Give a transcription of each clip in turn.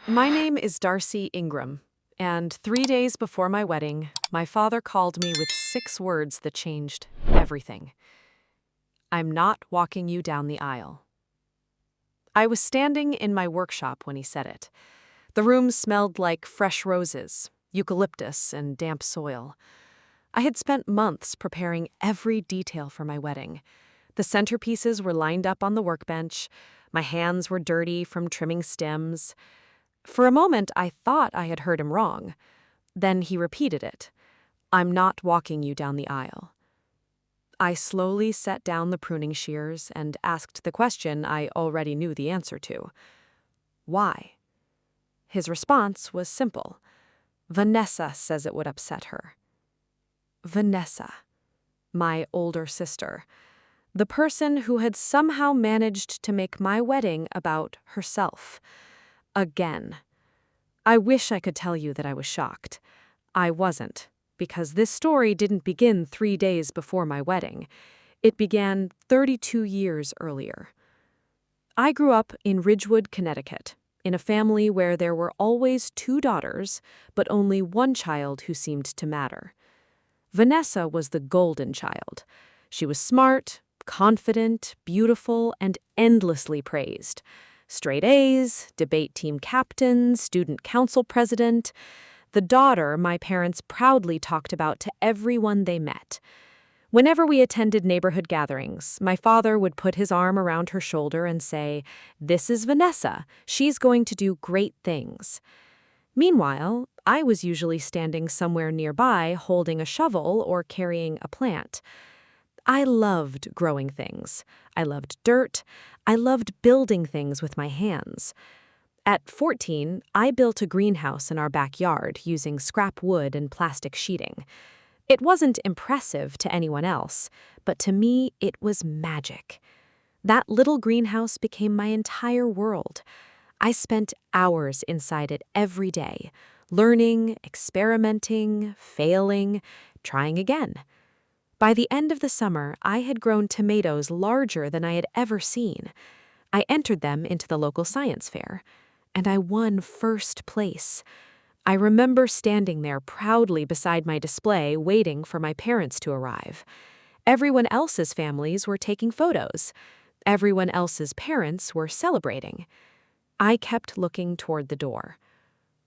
My name is Darcy Ingram, and 3 days before my wedding, my father called me with 6 words that changed everything. I'm not walking you down the aisle. I was standing in my workshop when he said it. The room smelled like fresh roses, eucalyptus, and damp soil. I had spent months preparing every detail for my wedding. The centerpieces were lined up on the workbench. My hands were dirty from trimming stems. For a moment, I thought I had heard him wrong. Then he repeated it. I'm not walking you down the aisle. I slowly set down the pruning shears and asked the question I already knew the answer to. Why? His response was simple. Vanessa says it would upset her. Vanessa, my older sister, the person who had somehow managed to make my wedding about herself. Again. I wish I could tell you that I was shocked. I wasn't, because this story didn't begin 3 days before my wedding. It began 32 years earlier. I grew up in Ridgewood, Connecticut, in a family where there were always 2 daughters, but only one child who seemed to matter. Vanessa was the golden child. She was smart, confident, beautiful, and endlessly praised. Straight A's, debate team captain, student council president. The daughter my parents proudly talked about to everyone they met. Whenever we attended neighborhood gatherings, my father would put his arm around her shoulder and say, "This is Vanessa. She's going to do great things." Meanwhile, I was usually standing somewhere nearby holding a shovel or carrying a plant. I loved growing things. I loved dirt. I loved building things with my hands. At 14, I built a greenhouse in our backyard using scrap wood and plastic sheeting. It wasn't impressive to anyone else, but to me, it was magic. That little greenhouse became my entire world. I spent hours inside it every day, learning, experimenting, failing, trying again. By the end of the summer, I had grown tomatoes larger than I had ever seen. I entered them into the local science fair, and I won first place. I remember standing there proudly beside my display, waiting for my parents to arrive. Everyone else's families were taking photos. Everyone else's parents were celebrating. I kept looking toward the door.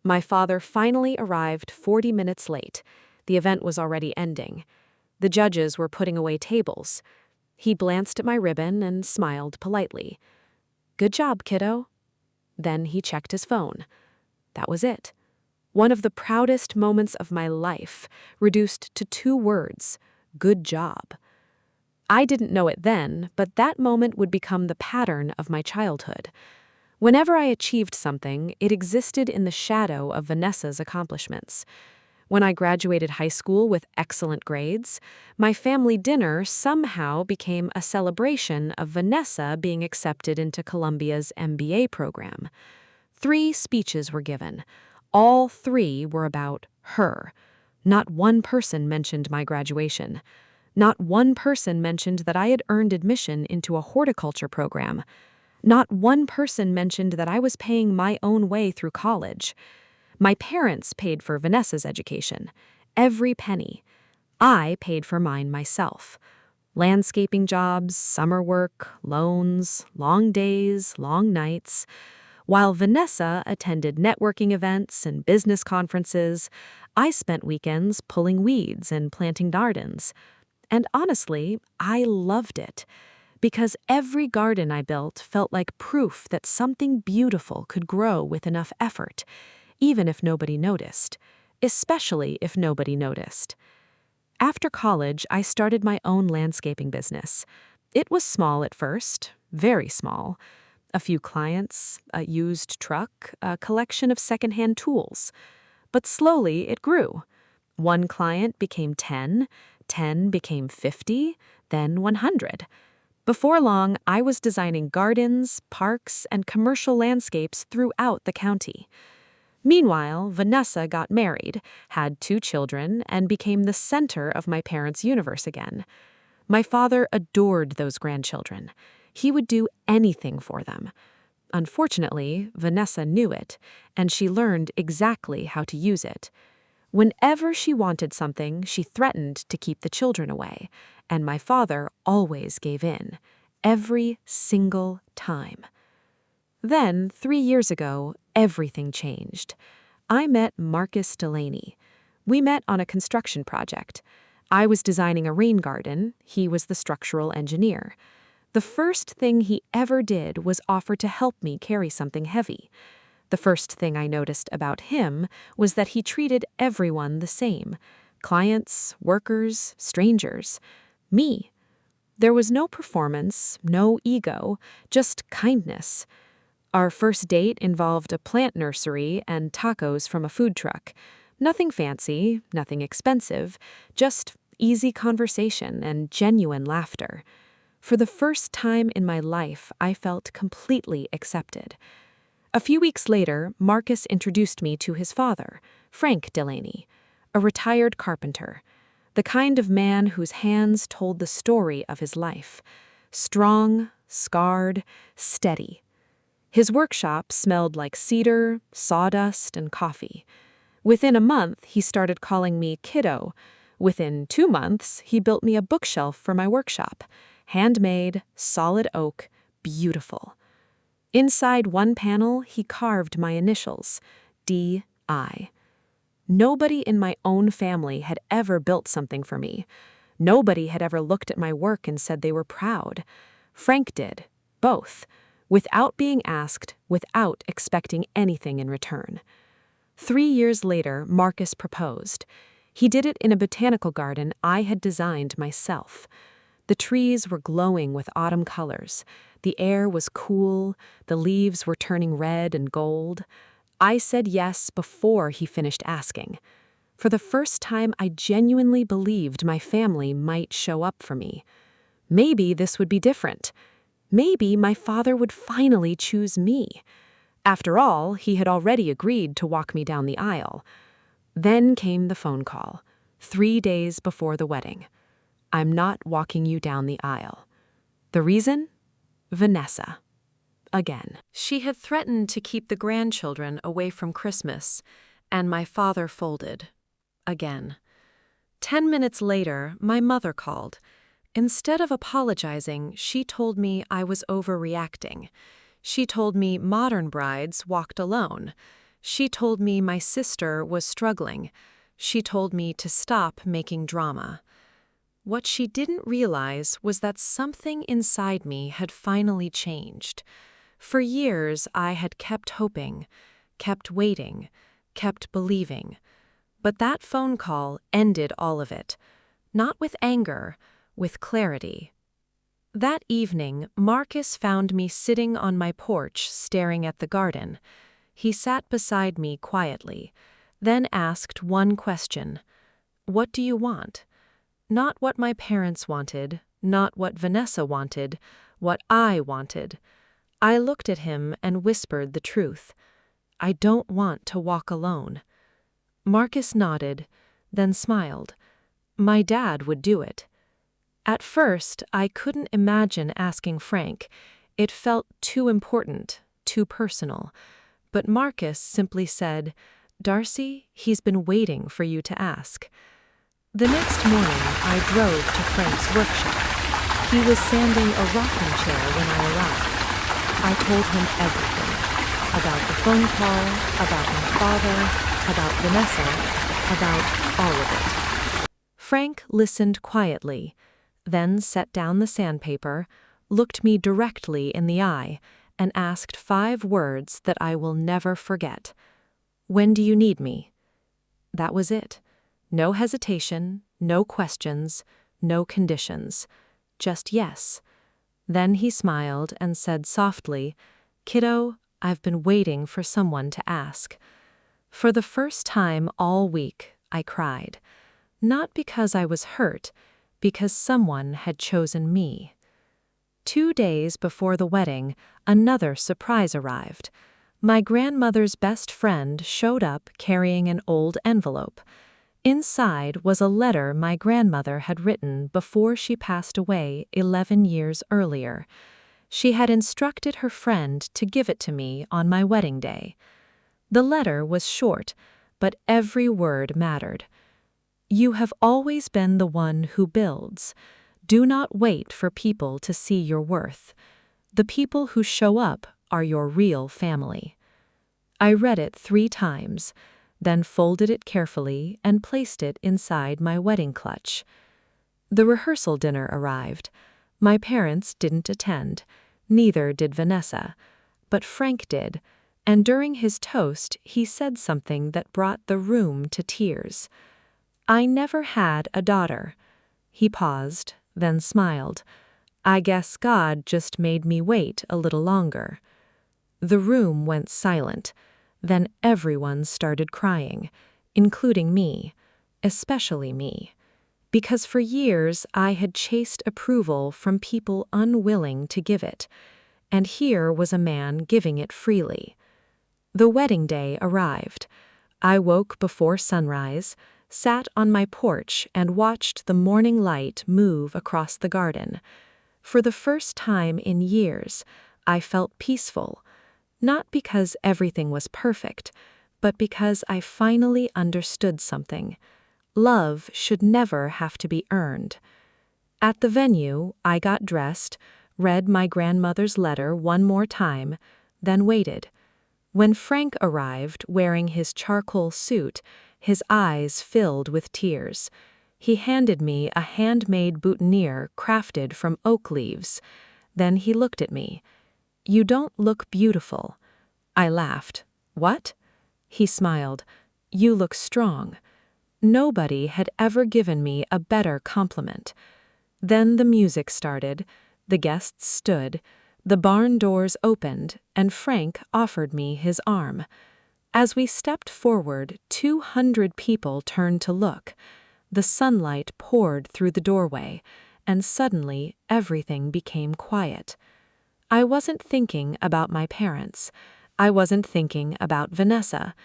My father finally arrived 40 minutes late. The event was already ending. The judges were putting away tables. He glanced at my ribbon and smiled politely. "Good job, kiddo." Then he checked his phone. That was it. One of the proudest moments of my life, reduced to 2 words, good job. I didn't know it then, but that moment would become the pattern of my childhood. Whenever I achieved something, it existed in the shadow of Vanessa's accomplishments. When I graduated high school with excellent grades, my family dinner somehow became a celebration of Vanessa being accepted into Columbia's MBA program. 3 speeches were given. All 3 were about her. Not one person mentioned my graduation. Not one person mentioned that I had earned admission into a horticulture program. Not one person mentioned that I was paying my own way through college. My parents paid for Vanessa's education. Every penny. I paid for mine myself. Landscaping jobs, summer work, loans, long days, long nights. While Vanessa attended networking events and business conferences, I spent weekends pulling weeds and planting gardens. And honestly, I loved it. Because every garden I built felt like proof that something beautiful could grow with enough effort, even if nobody noticed, especially if nobody noticed. After college, I started my own landscaping business. It was small at first, very small. A few clients, a used truck, a collection of secondhand tools. But slowly it grew. 1 client became 10, 10 became 50, then 100. Before long, I was designing gardens, parks, and commercial landscapes throughout the county. Meanwhile, Vanessa got married, had 2 children, and became the center of my parents' universe again. My father adored those grandchildren. He would do anything for them. Unfortunately, Vanessa knew it, and she learned exactly how to use it. Whenever she wanted something, she threatened to keep the children away, and my father always gave in, every single time. Then, 3 years ago, everything changed. I met Marcus Delaney. We met on a construction project. I was designing a rain garden, he was the structural engineer. The first thing he ever did was offer to help me carry something heavy. The first thing I noticed about him was that he treated everyone the same: clients, workers, strangers. Me. There was no performance, no ego, just kindness. Our first date involved a plant nursery and tacos from a food truck. Nothing fancy, nothing expensive, just easy conversation and genuine laughter. For the first time in my life, I felt completely accepted. A few weeks later, Marcus introduced me to his father, Frank Delaney, a retired carpenter, the kind of man whose hands told the story of his life. Strong, scarred, steady. His workshop smelled like cedar, sawdust, and coffee. Within a month, he started calling me kiddo. Within 2 months, he built me a bookshelf for my workshop. Handmade, solid oak, beautiful. Inside one panel, he carved my initials, D.I. Nobody in my own family had ever built something for me. Nobody had ever looked at my work and said they were proud. Frank did, both, without being asked, without expecting anything in return. 3 years later, Marcus proposed. He did it in a botanical garden I had designed myself. The trees were glowing with autumn colors. The air was cool. The leaves were turning red and gold. I said yes before he finished asking. For the first time, I genuinely believed my family might show up for me. Maybe this would be different. Maybe my father would finally choose me. After all, he had already agreed to walk me down the aisle. Then came the phone call, 3 days before the wedding. I'm not walking you down the aisle. The reason? Vanessa. Again. She had threatened to keep the grandchildren away from Christmas, and my father folded. Again. 10 minutes later, my mother called. Instead of apologizing, she told me I was overreacting. She told me modern brides walked alone. She told me my sister was struggling. She told me to stop making drama. What she didn't realize was that something inside me had finally changed. For years, I had kept hoping, kept waiting, kept believing. But that phone call ended all of it. Not with anger, with clarity. That evening, Marcus found me sitting on my porch staring at the garden. He sat beside me quietly, then asked one question. What do you want? Not what my parents wanted, not what Vanessa wanted, what I wanted. I looked at him and whispered the truth. I don't want to walk alone. Marcus nodded, then smiled. My dad would do it. At first, I couldn't imagine asking Frank. It felt too important, too personal. But Marcus simply said, Darcy, he's been waiting for you to ask. The next morning, I drove to Frank's workshop. He was sanding a rocking chair when I arrived. I told him everything. About the phone call, about my father, about Vanessa, about all of it. Frank listened quietly, then set down the sandpaper, looked me directly in the eye, and asked 5 words that I will never forget. When do you need me? That was it. No hesitation, no questions, no conditions. Just yes. Then he smiled and said softly, Kiddo, I've been waiting for someone to ask. For the first time all week, I cried. Not because I was hurt, because someone had chosen me. 2 days before the wedding, another surprise arrived. My grandmother's best friend showed up carrying an old envelope. Inside was a letter my grandmother had written before she passed away 11 years earlier. She had instructed her friend to give it to me on my wedding day. The letter was short, but every word mattered. You have always been the one who builds. Do not wait for people to see your worth. The people who show up are your real family. I read it 3 times, then folded it carefully and placed it inside my wedding clutch. The rehearsal dinner arrived. My parents didn't attend, neither did Vanessa, but Frank did, and during his toast he said something that brought the room to tears. I never had a daughter. He paused, then smiled. I guess God just made me wait a little longer. The room went silent. Then everyone started crying, including me, especially me, because for years I had chased approval from people unwilling to give it, and here was a man giving it freely. The wedding day arrived. I woke before sunrise, sat on my porch and watched the morning light move across the garden. For the first time in years, I felt peaceful, not because everything was perfect, but because I finally understood something. Love should never have to be earned. At the venue, I got dressed, read my grandmother's letter one more time, then waited. When Frank arrived wearing his charcoal suit, his eyes filled with tears. He handed me a handmade boutonniere crafted from oak leaves. Then he looked at me. You don't look beautiful. I laughed. What? He smiled. You look strong. Nobody had ever given me a better compliment. Then the music started, the guests stood, the barn doors opened, and Frank offered me his arm. As we stepped forward, 200 people turned to look. The sunlight poured through the doorway, and suddenly everything became quiet. I wasn't thinking about my parents. I wasn't thinking about Vanessa.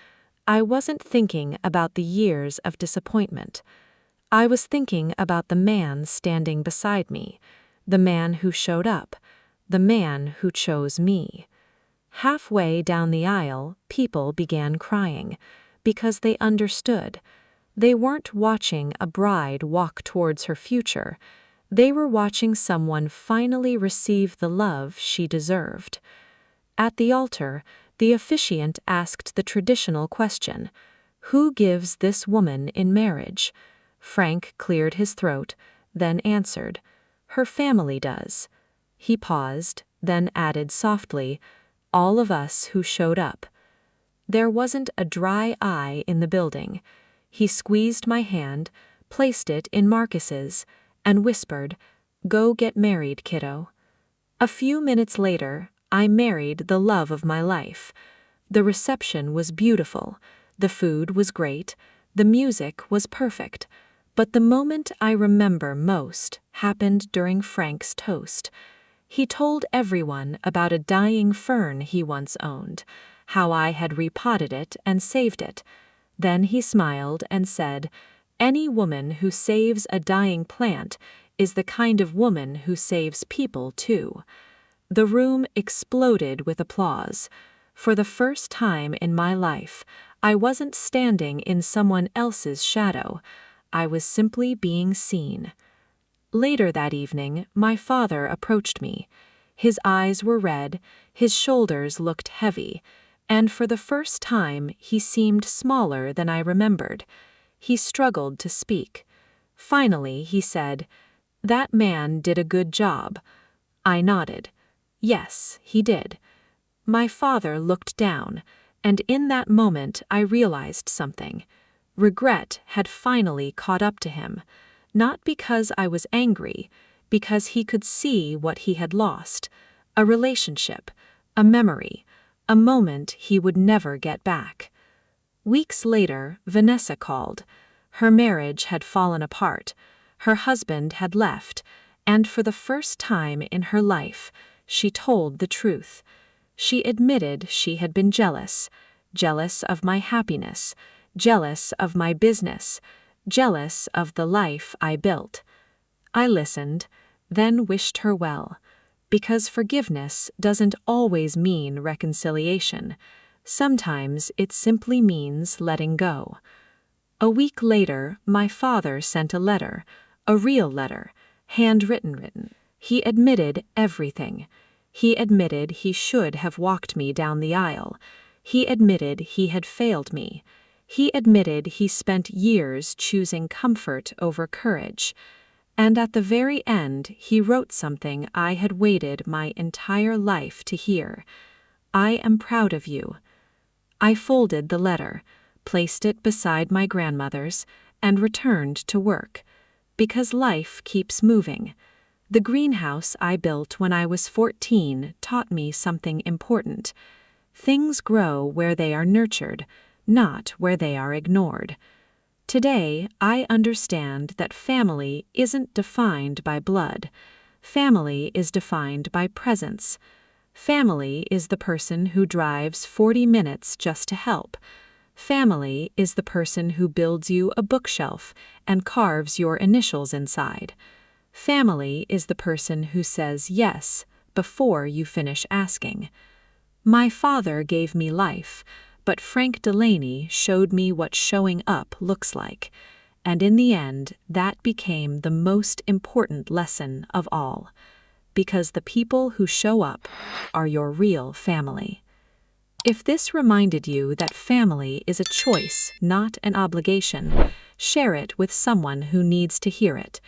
I wasn't thinking about the years of disappointment. I was thinking about the man standing beside me, the man who showed up, the man who chose me. Halfway down the aisle, people began crying, because they understood. They weren't watching a bride walk towards her future. They were watching someone finally receive the love she deserved. At the altar, the officiant asked the traditional question, "Who gives this woman in marriage?" Frank cleared his throat, then answered, "Her family does." He paused, then added softly, "All of us who showed up." There wasn't a dry eye in the building. He squeezed my hand, placed it in Marcus's, and whispered, "Go get married, kiddo." A few minutes later, I married the love of my life. The reception was beautiful, the food was great, the music was perfect, but the moment I remember most happened during Frank's toast. He told everyone about a dying fern he once owned, how I had repotted it and saved it. Then he smiled and said, "Any woman who saves a dying plant is the kind of woman who saves people too." The room exploded with applause. For the first time in my life, I wasn't standing in someone else's shadow. I was simply being seen. Later that evening, my father approached me. His eyes were red, his shoulders looked heavy, and for the first time he seemed smaller than I remembered. He struggled to speak. Finally, he said, "That man did a good job." I nodded. Yes, he did. My father looked down, and in that moment I realized something. Regret had finally caught up to him, not because I was angry, because he could see what he had lost, a relationship, a memory, a moment he would never get back. Weeks later, Vanessa called. Her marriage had fallen apart, her husband had left, and for the first time in her life, she told the truth. She admitted she had been jealous, jealous of my happiness, jealous of my business, jealous of the life I built. I listened, then wished her well, Because forgiveness doesn't always mean reconciliation. Sometimes it simply means letting go. A week later, my father sent a letter, a real letter, handwritten. He admitted everything. He admitted he should have walked me down the aisle. He admitted he had failed me. He admitted he spent years choosing comfort over courage. And at the very end, he wrote something I had waited my entire life to hear. I am proud of you. I folded the letter, placed it beside my grandmother's, and returned to work. Because life keeps moving. The greenhouse I built when I was 14 taught me something important. Things grow where they are nurtured, not where they are ignored. Today, I understand that family isn't defined by blood. Family is defined by presence. Family is the person who drives 40 minutes just to help. Family is the person who builds you a bookshelf and carves your initials inside. Family is the person who says yes before you finish asking. My father gave me life, but Frank Delaney showed me what showing up looks like. And in the end, that became the most important lesson of all. Because the people who show up are your real family. If this reminded you that family is a choice, not an obligation, share it with someone who needs to hear it.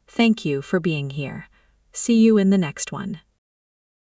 Thank you for being here. See you in the next one.